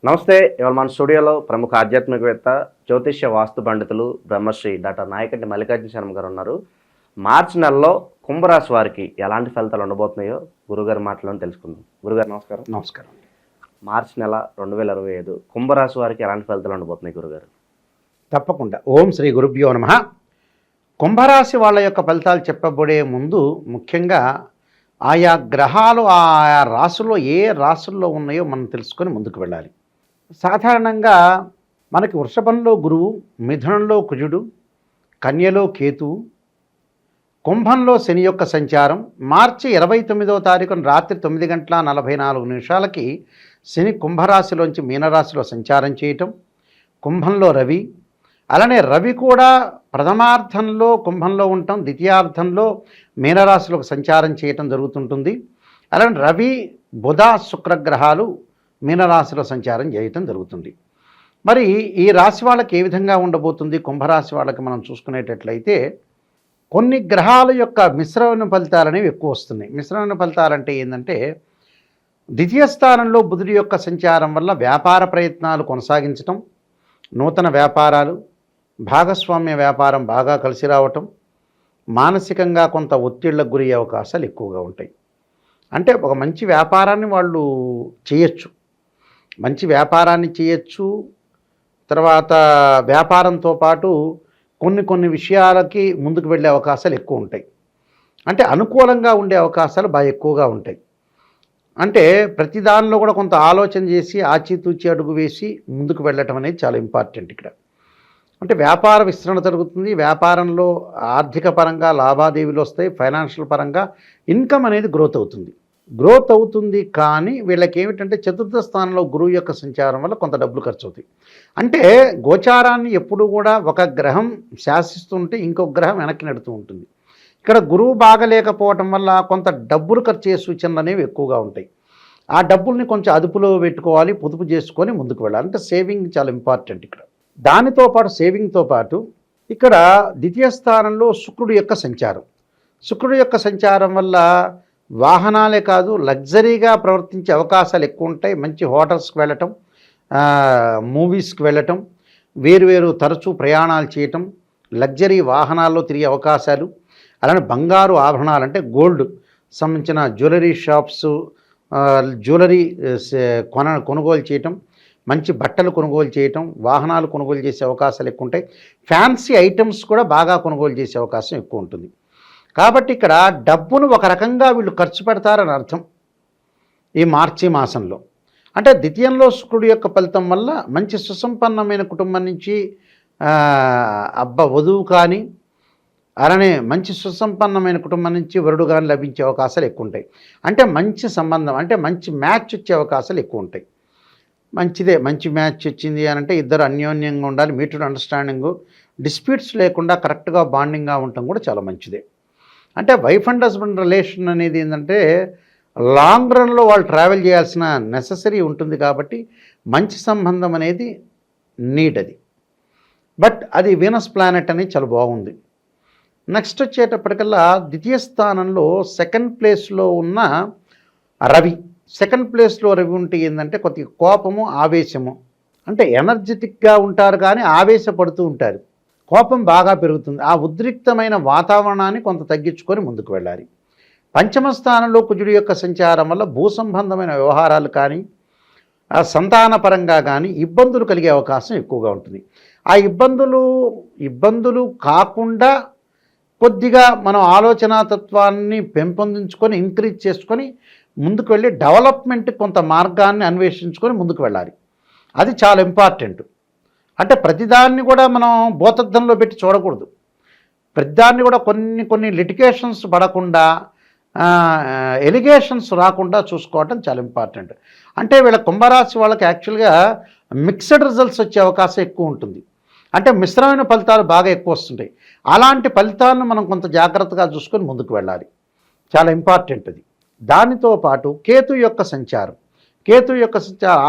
నమస్తే. ఇవాళ మన స్టూడియోలో ప్రముఖ ఆధ్యాత్మికవేత్త, జ్యోతిష్య వాస్తు పండితులు బ్రహ్మశ్రీ డాక్టర్ నాయకంటి మల్లికార్జున శర్మ గారు ఉన్నారు. మార్చి నెలలో కుంభరాశి వారికి ఎలాంటి ఫలితాలు ఉండబోతున్నాయో గురుగారి మాటలను తెలుసుకుందాం. గురుగారు నమస్కారం. నమస్కారం. మార్చి నెల 2025 కుంభరాశి వారికి ఎలాంటి ఫలితాలు ఉండబోతున్నాయి గురుగారు? తప్పకుండా. ఓం శ్రీ గురుభ్యో నమః. కుంభరాశి వాళ్ళ యొక్క ఫలితాలు చెప్పబడే ముందు ముఖ్యంగా ఆయా గ్రహాలు ఆయా రాశుల్లో ఏ రాశుల్లో ఉన్నాయో మనం తెలుసుకొని ముందుకు వెళ్ళాలి. సాధారణంగా మనకి వృషభంలో గురువు, మిథునంలో కుజుడు, కన్యలో కేతువు, కుంభంలో శని యొక్క సంచారం. మార్చి 29వ తారీఖున రాత్రి 9:44 శని కుంభరాశిలోంచి మీనరాశిలో సంచారం చేయటం, కుంభంలో రవి, అలానే రవి కూడా ప్రథమార్థంలో కుంభంలో ఉండటం, ద్వితీయార్థంలో మీనరాశిలోకి సంచారం చేయటం జరుగుతుంటుంది. అలానే రవి, బుధ, శుక్రగ్రహాలు మీనరాశిలో సంచారం చేయటం జరుగుతుంది. మరి ఈ రాశి వాళ్ళకి ఏ విధంగా ఉండబోతుంది? కుంభరాశి వాళ్ళకి మనం చూసుకునేటట్లయితే కొన్ని గ్రహాల యొక్క మిశ్రమ ఫలితాలు అనేవి ఎక్కువ వస్తున్నాయి. మిశ్రమ ఫలితాలు అంటే ఏంటంటే, ద్వితీయ స్థానంలో బుధుడి యొక్క సంచారం వల్ల వ్యాపార ప్రయత్నాలు కొనసాగించటం, నూతన వ్యాపారాలు, భాగస్వామ్య వ్యాపారం బాగా కలిసి రావటం, మానసికంగా కొంత ఒత్తిళ్లకు గురి అయ్యే అవకాశాలు ఎక్కువగా ఉంటాయి. అంటే ఒక మంచి వ్యాపారాన్ని వాళ్ళు చేయొచ్చు, మంచి వ్యాపారాన్ని చేయొచ్చు. తర్వాత వ్యాపారంతో పాటు కొన్ని విషయాలకి ముందుకు వెళ్ళే అవకాశాలు ఎక్కువ ఉంటాయి. అంటే అనుకూలంగా ఉండే అవకాశాలు బాగా ఎక్కువగా ఉంటాయి. అంటే ప్రతి దానిలో కూడా కొంత ఆలోచన చేసి ఆచితూచి అడుగు వేసి ముందుకు వెళ్ళటం అనేది చాలా ఇంపార్టెంట్ ఇక్కడ. అంటే వ్యాపార విస్తరణ జరుగుతుంది. వ్యాపారంలో ఆర్థిక పరంగా లావాదేవీలు వస్తాయి. ఫైనాన్షియల్ పరంగా ఇన్కమ్ అనేది గ్రోత్ అవుతుంది. కానీ వీళ్ళకి ఏమిటంటే చతుర్థ స్థానంలో గురువు యొక్క సంచారం వల్ల కొంత డబ్బులు ఖర్చు అవుతాయి. అంటే గోచారాన్ని ఎప్పుడు కూడా ఒక గ్రహం శాసిస్తుంటే ఇంకొక గ్రహం వెనక్కి నెడుతూ ఉంటుంది. ఇక్కడ గురువు బాగలేకపోవటం వల్ల కొంత డబ్బులు ఖర్చు అయ్యే సూచనలు అనేవి ఎక్కువగా ఉంటాయి. ఆ డబ్బుల్ని కొంచెం అదుపులో పెట్టుకోవాలి, పొదుపు చేసుకొని ముందుకు వెళ్ళాలి. అంటే సేవింగ్ చాలా ఇంపార్టెంట్ ఇక్కడ. దానితో పాటు సేవింగ్తో పాటు ఇక్కడ ద్వితీయ స్థానంలో శుక్రుడు యొక్క సంచారం వల్ల వాహనాలే కాదు లగ్జరీగా ప్రవర్తించే అవకాశాలు ఎక్కువ ఉంటాయి. మంచి హోటల్స్కి వెళ్ళటం, మూవీస్కి వెళ్ళటం, వేరు తరచూ ప్రయాణాలు చేయటం, లగ్జరీ వాహనాల్లో తిరిగే అవకాశాలు, అలానే బంగారు ఆభరణాలు అంటే గోల్డ్ సంబంధించిన జ్యువెలరీ షాప్స్, జ్యువెలరీ కొనుగోలు చేయటం, మంచి బట్టలు కొనుగోలు చేయటం, వాహనాలు కొనుగోలు చేసే అవకాశాలు ఎక్కువ ఉంటాయి. ఫ్యాన్సీ ఐటమ్స్ కూడా బాగా కొనుగోలు చేసే అవకాశం ఎక్కువ ఉంటుంది. కాబట్టి ఇక్కడ డబ్బును ఒక రకంగా వీళ్ళు ఖర్చు పెడతారని అర్థం ఈ మార్చి మాసంలో. అంటే ద్వితీయంలో శుక్రుడి యొక్క ఫలితం వల్ల మంచి సుసంపన్నమైన కుటుంబం నుంచి వధువు కానీ, అలానే మంచి సుసంపన్నమైన కుటుంబం నుంచి వరుడు కానీ లభించే అవకాశాలు ఎక్కువ ఉంటాయి. అంటే మంచి సంబంధం, అంటే మంచి మ్యాచ్ వచ్చే అవకాశాలు ఎక్కువ ఉంటాయి. మంచి మ్యాచ్ వచ్చింది అని అంటే ఇద్దరు అన్యోన్యంగా ఉండాలి, మ్యూచువల్ అండర్స్టాండింగు, డిస్ప్యూట్స్ లేకుండా కరెక్ట్గా బాండింగ్గా ఉండటం కూడా చాలా మంచిదే. అంటే వైఫ్ అండ్ హస్బెండ్ రిలేషన్ అనేది ఏంటంటే లాంగ్ రన్లో వాళ్ళు ట్రావెల్ చేయాల్సిన నెససరీ ఉంటుంది. కాబట్టి మంచి సంబంధం అనేది నీడ్ అది. బట్ అది వీనస్ ప్లానెట్ అనేది చాలా బాగుంది. నెక్స్ట్ వచ్చేటప్పటికల్లా ద్వితీయ స్థానంలో సెకండ్ ప్లేస్లో ఉన్న రవి. సెకండ్ ప్లేస్లో రవి ఉంటే ఏంటంటే కొద్దిగా కోపము, ఆవేశము, అంటే ఎనర్జెటిక్గా ఉంటారు కానీ ఆవేశపడుతూ ఉంటారు. కోపం బాగా పెరుగుతుంది. ఆ ఉద్రిక్తమైన వాతావరణాన్ని కొంత తగ్గించుకొని ముందుకు వెళ్ళాలి. పంచమ స్థానంలో కుజుడి యొక్క సంచారం వల్ల భూ సంబంధమైన వ్యవహారాలు కానీ, సంతానపరంగా కానీ ఇబ్బందులు కలిగే అవకాశం ఎక్కువగా ఉంటుంది. ఆ ఇబ్బందులు కాకుండా కొద్దిగా మనం ఆలోచనాతత్వాన్ని పెంపొందించుకొని ఇంక్రీజ్ చేసుకొని ముందుకు వెళ్ళి డెవలప్మెంట్ కొంత మార్గాన్ని అన్వేషించుకొని ముందుకు వెళ్ళాలి. అది చాలా ఇంపార్టెంట్. అంటే ప్రతిదాన్ని కూడా మనం భూతద్దంలో పెట్టి చూడకూడదు. ప్రతిదాన్ని కూడా కొన్ని లిటిగేషన్స్ పడకుండా, ఎలిగేషన్స్ రాకుండా చూసుకోవటం చాలా ఇంపార్టెంట్. అంటే వీళ్ళ కుంభరాశి వాళ్ళకి యాక్చువల్గా మిక్స్డ్ రిజల్ట్స్ వచ్చే అవకాశం ఎక్కువ ఉంటుంది. అంటే మిశ్రమైన ఫలితాలు బాగా ఎక్కువ వస్తుంటాయి. అలాంటి ఫలితాలను మనం కొంత జాగ్రత్తగా చూసుకొని ముందుకు వెళ్ళాలి. చాలా ఇంపార్టెంట్ అది. దానితో పాటు కేతు యొక్క సంచారం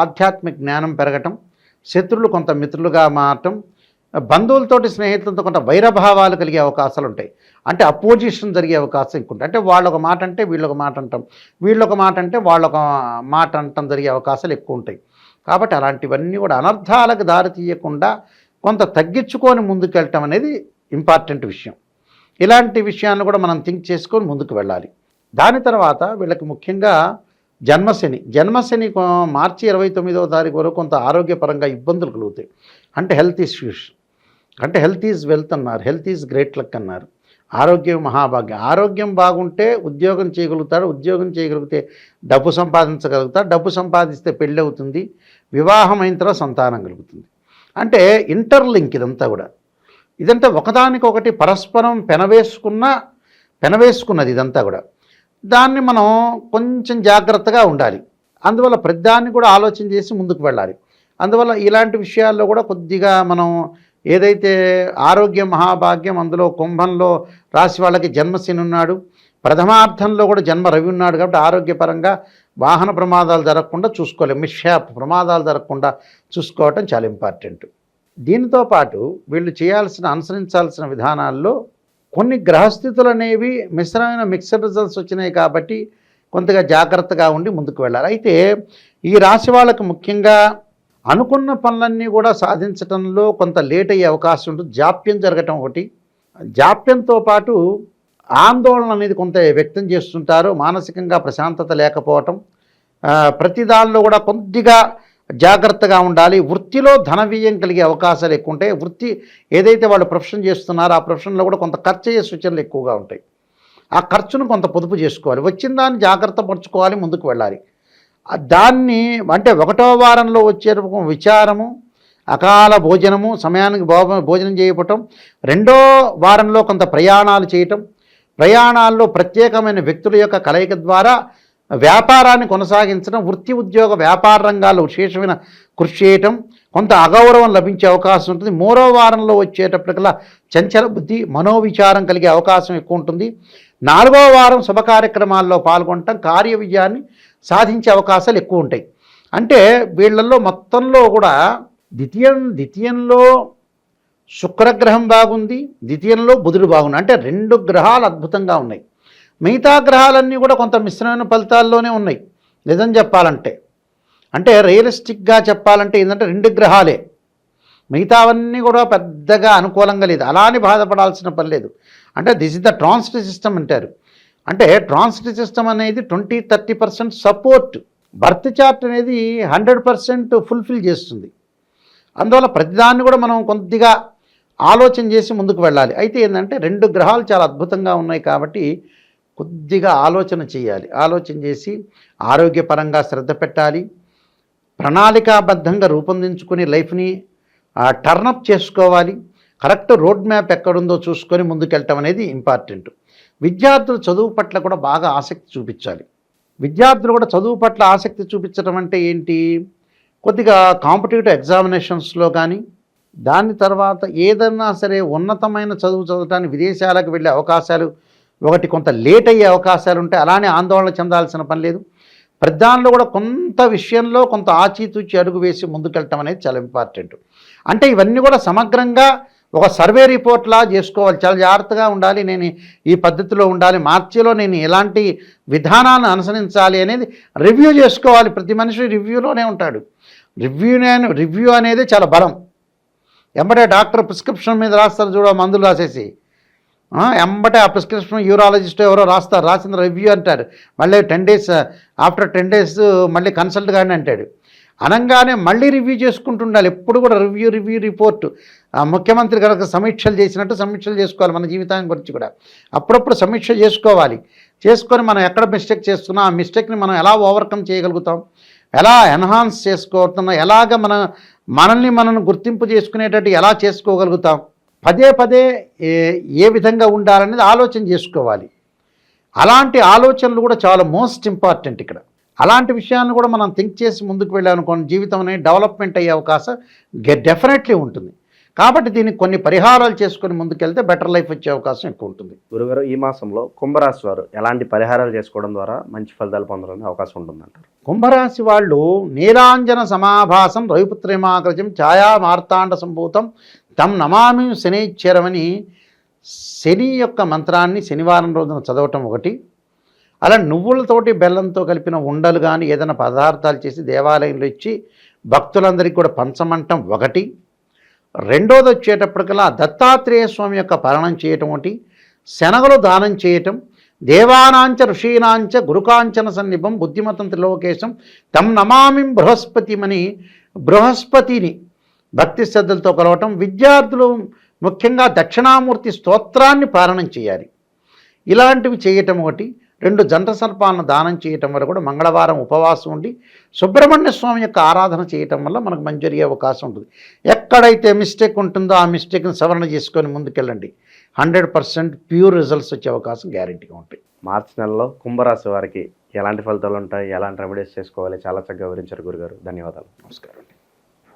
ఆధ్యాత్మిక జ్ఞానం పెరగటం, శత్రువులు కొంత మిత్రులుగా మారటం, బంధువులతోటి స్నేహితులతో కొంత వైరభావాలు కలిగే అవకాశాలు ఉంటాయి. అంటే అపోజిషన్ జరిగే అవకాశం ఎక్కువ ఉంటుంది. అంటే వాళ్ళొక మాట అంటే వీళ్ళొక మాట అంటాం, వీళ్ళొక మాట అంటే వాళ్ళొక మాట అంటాం జరిగే అవకాశాలు ఎక్కువ ఉంటాయి. కాబట్టి అలాంటివన్నీ కూడా అనర్థాలకు దారి తీయకుండా కొంత తగ్గించుకొని ముందుకెళ్ళటం అనేది ఇంపార్టెంట్ విషయం. ఇలాంటి విషయాన్ని కూడా మనం థింక్ చేసుకొని ముందుకు వెళ్ళాలి. దాని తర్వాత వీళ్ళకి ముఖ్యంగా జన్మశని మార్చి 29వ తారీఖు వరకు కొంత ఆరోగ్యపరంగా ఇబ్బందులు కలుగుతాయి. అంటే హెల్త్ ఇష్యూస్, అంటే హెల్త్ ఈజ్ వెల్త్ అన్నారు, హెల్త్ ఈజ్ గ్రేట్ లక్ అన్నారు. ఆరోగ్యం మహాభాగ్యం. ఆరోగ్యం బాగుంటే ఉద్యోగం చేయగలుగుతాడు, ఉద్యోగం చేయగలిగితే డబ్బు సంపాదించగలుగుతాడు, డబ్బు సంపాదిస్తే పెళ్ళి అవుతుంది, వివాహం అయిన తర్వాత సంతానం కలుగుతుంది. అంటే ఇంటర్లింక్ ఇదంతా ఒకదానికొకటి పరస్పరం పెనవేసుకున్నది ఇదంతా కూడా. దాన్ని మనం కొంచెం జాగ్రత్తగా ఉండాలి. అందువల్ల ప్రతిదాన్ని కూడా ఆలోచన చేసి ముందుకు వెళ్ళాలి. అందువల్ల ఇలాంటి విషయాల్లో కూడా కొద్దిగా మనం ఏదైతే ఆరోగ్యం మహాభాగ్యం, అందులో కుంభంలో రాశి వాళ్ళకి జన్మశని ఉన్నాడు, ప్రథమార్థంలో కూడా జన్మ రవి ఉన్నాడు. కాబట్టి ఆరోగ్యపరంగా వాహన ప్రమాదాలు జరగకుండా చూసుకోవాలి, మిస్హ్యాప్ ప్రమాదాలు జరగకుండా చూసుకోవటం చాలా ఇంపార్టెంట్. దీనితో పాటు వీళ్ళు అనుసరించాల్సిన విధానాల్లో కొన్ని గ్రహస్థితులు అనేవి మిక్స్డ్ రిజల్ట్స్ వచ్చినాయి. కాబట్టి కొంతగా జాగ్రత్తగా ఉండి ముందుకు వెళ్ళాలి. అయితే ఈ రాశి వాళ్ళకు ముఖ్యంగా అనుకున్న పనులన్నీ కూడా సాధించడంలో కొంత లేట్ అయ్యే అవకాశం ఉంటుంది. జాప్యం జరగటం ఒకటి. జాప్యంతో పాటు ఆందోళన అనేది కొంత వ్యక్తం చేస్తుంటారు. మానసికంగా ప్రశాంతత లేకపోవటం, ప్రతి దానిలో కూడా కొద్దిగా జాగ్రత్తగా ఉండాలి. వృత్తిలో ధన వ్యయం కలిగే అవకాశాలు ఎక్కువ ఉంటాయి. వృత్తి ఏదైతే వాళ్ళు ప్రొఫెషన్ చేస్తున్నారో ఆ ప్రొఫెషన్లో కూడా కొంత ఖర్చు అయ్యే సూచనలు ఎక్కువగా ఉంటాయి. ఆ ఖర్చును కొంత పొదుపు చేసుకోవాలి, వచ్చిన దాన్ని జాగ్రత్త పరుచుకోవాలి, ముందుకు వెళ్ళాలి. దాన్ని అంటే 1వ వారంలో వచ్చే విచారము, అకాల భోజనము, సమయానికి భోజనం చేయటం, 2వ వారంలో కొంత ప్రయాణాలు చేయటం, ప్రయాణాల్లో ప్రత్యేకమైన వ్యక్తుల యొక్క కలయిక ద్వారా వ్యాపారాన్ని కొనసాగించడం, వృత్తి ఉద్యోగ వ్యాపార రంగాల్లో విశేషమైన కృషి చేయటం, కొంత అగౌరవం లభించే అవకాశం ఉంటుంది. 3వ వారంలో వచ్చేటప్పటికల్లా చంచల బుద్ధి, మనోవిచారం కలిగే అవకాశం ఎక్కువ ఉంటుంది. 4వ వారం శుభ కార్యక్రమాల్లో పాల్గొనటం, కార్య విజయాన్ని సాధించే అవకాశాలు ఎక్కువ ఉంటాయి. అంటే వీళ్ళల్లో మొత్తంలో కూడా ద్వితీయంలో శుక్రగ్రహం బాగుంది, ద్వితీయంలో బుధుడు బాగుంది. అంటే 2 గ్రహాలు అద్భుతంగా ఉన్నాయి. మిగతా గ్రహాలన్నీ కూడా కొంత మిశ్రమైన ఫలితాల్లోనే ఉన్నాయి. నిజం చెప్పాలంటే, అంటే రియలిస్టిక్గా చెప్పాలంటే ఏంటంటే 2 గ్రహాలే, మిగతావన్నీ కూడా పెద్దగా అనుకూలంగా లేదు. అలానే బాధపడాల్సిన పని లేదు. అంటే this is the transit system అంటారు. అంటే ట్రాన్సిట్ సిస్టమ్ అనేది 20-30% సపోర్ట్. బర్త్ చార్ట్ అనేది 100% ఫుల్ఫిల్ చేస్తుంది. అందువల్ల ప్రతిదాన్ని కూడా మనం కొద్దిగా ఆలోచన చేసి ముందుకు వెళ్ళాలి. అయితే ఏంటంటే 2 గ్రహాలు చాలా అద్భుతంగా ఉన్నాయి కాబట్టి కొద్దిగా ఆలోచన చేయాలి. ఆలోచన చేసి ఆరోగ్యపరంగా శ్రద్ధ పెట్టాలి. ప్రణాళికాబద్ధంగా రూపొందించుకుని లైఫ్ని టర్నప్ చేసుకోవాలి. కరెక్ట్ రోడ్ మ్యాప్ ఎక్కడుందో చూసుకొని ముందుకెళ్ళటం అనేది ఇంపార్టెంట్. విద్యార్థులు చదువు పట్ల కూడా బాగా ఆసక్తి చూపించాలి. విద్యార్థులు కూడా చదువు పట్ల ఆసక్తి చూపించడం అంటే ఏంటి, కొద్దిగా కాంపిటేటివ్ ఎగ్జామినేషన్స్లో కానీ, దాని తర్వాత ఏదన్నా సరే ఉన్నతమైన చదువు చదవటానికి విదేశాలకు వెళ్ళే అవకాశాలు ఒకటి కొంత లేట్ అయ్యే అవకాశాలు ఉంటాయి. అలానే ఆందోళన చెందాల్సిన పని లేదు. ప్రధానంలో కూడా కొంత విషయంలో కొంత ఆచితూచి అడుగు వేసి ముందుకెళ్ళటం అనేది చాలా ఇంపార్టెంట్. అంటే ఇవన్నీ కూడా సమగ్రంగా ఒక సర్వే రిపోర్ట్లా చేసుకోవాలి. చాలా జాగ్రత్తగా ఉండాలి. నేను ఈ పద్ధతిలో ఉండాలి, మార్చిలో నేను ఎలాంటి విధానాన్ని అనుసరించాలి అనేది రివ్యూ చేసుకోవాలి. ప్రతి మనిషి రివ్యూలోనే ఉంటాడు. రివ్యూ అనేది చాలా బలం. ఎంబటే డాక్టర్ ప్రిస్క్రిప్షన్ మీద రాస్తారు చూడ, మందులు రాసేసి ఎంబటే ఆ ప్రిస్క్రిప్షన్ యూరాలజిస్ట్ ఎవరో రాస్తారు, రాసిన రివ్యూ అంటారు. మళ్ళీ 10 days ఆఫ్టర్ 10 days మళ్ళీ కన్సల్ట్ కానీ అంటాడు. అనగానే మళ్ళీ రివ్యూ చేసుకుంటుండాలి. ఎప్పుడు కూడా రివ్యూ రిపోర్టు. ముఖ్యమంత్రి కనుక సమీక్షలు చేసినట్టు సమీక్షలు చేసుకోవాలి. మన జీవితాన్ని గురించి కూడా అప్పుడప్పుడు సమీక్ష చేసుకోవాలి. చేసుకొని మనం ఎక్కడ మిస్టేక్ చేస్తున్నాం, ఆ మిస్టేక్ని మనం ఎలా ఓవర్కమ్ చేయగలుగుతాం, ఎలా ఎన్హాన్స్ చేసుకోగలుగుతున్నాం, ఎలాగ మనల్ని గుర్తింపు చేసుకునేటట్టు ఎలా చేసుకోగలుగుతాం, పదే ఏ విధంగా ఉండాలనేది ఆలోచన చేసుకోవాలి. అలాంటి ఆలోచనలు కూడా చాలా మోస్ట్ ఇంపార్టెంట్ ఇక్కడ. అలాంటి విషయాన్ని కూడా మనం థింక్ చేసి ముందుకు వెళ్ళామనుకోండి, జీవితం అనేది డెవలప్మెంట్ అయ్యే అవకాశం డెఫినెట్లీ ఉంటుంది. కాబట్టి దీనికి కొన్ని పరిహారాలు చేసుకొని ముందుకెళ్తే బెటర్ లైఫ్ వచ్చే అవకాశం ఎక్కువ ఉంటుంది. గురుగారు, ఈ మాసంలో కుంభరాశి వారు ఎలాంటి పరిహారాలు చేసుకోవడం ద్వారా మంచి ఫలితాలు పొందడానికి అవకాశం ఉంటుందంటారు? కుంభరాశి వాళ్ళు నీలాంజన సమాభాసం రవిపుత్రేమాగ్రజం ఛాయా మార్తాండ సంభూతం తం నమామి శనైశ్చరమని శని యొక్క మంత్రాన్ని శనివారం రోజున చదవటం ఒకటి. అలా నువ్వులతోటి బెల్లంతో కలిపిన ఉండలు కానీ ఏదైనా పదార్థాలు చేసి దేవాలయంలో ఇచ్చి భక్తులందరికీ కూడా పంచమంటం ఒకటి. రెండోది వచ్చేటప్పటికల్లా దత్తాత్రేయ స్వామి యొక్క పాలనం చేయటం ఒకటి, శనగలు దానం చేయటం, దేవానాంచ ఋషీనాంచ గురుకాంచన సన్నిభం బుద్ధిమతం త్రిలోకేశం తం నమామిం బృహస్పతిమని బృహస్పతిని భక్తి శ్రద్ధలతో కలవటం. విద్యార్థులు ముఖ్యంగా దక్షిణామూర్తి స్తోత్రాన్ని పాలనం చేయాలి. ఇలాంటివి చేయటం ఒకటి. 2 జంట సర్పాలను దానం చేయటం వల్ల కూడా మంగళవారం ఉపవాసం ఉండి సుబ్రహ్మణ్య స్వామి యొక్క ఆరాధన చేయటం వల్ల మనకు మంచి జరిగే అవకాశం ఉంటుంది. ఎక్కడైతే మిస్టేక్ ఉంటుందో ఆ మిస్టేక్ని సవరణ చేసుకొని ముందుకెళ్ళండి. 100% ప్యూర్ రిజల్ట్స్ వచ్చే అవకాశం గ్యారెంటీగా ఉంటాయి. మార్చి నెలలో కుంభరాశి వారికి ఎలాంటి ఫలితాలు ఉంటాయి, ఎలాంటి రెమెడీస్ చేసుకోవాలి, చాలా చక్కగా వివరించారు గురుగారు. ధన్యవాదాలు. నమస్కారం.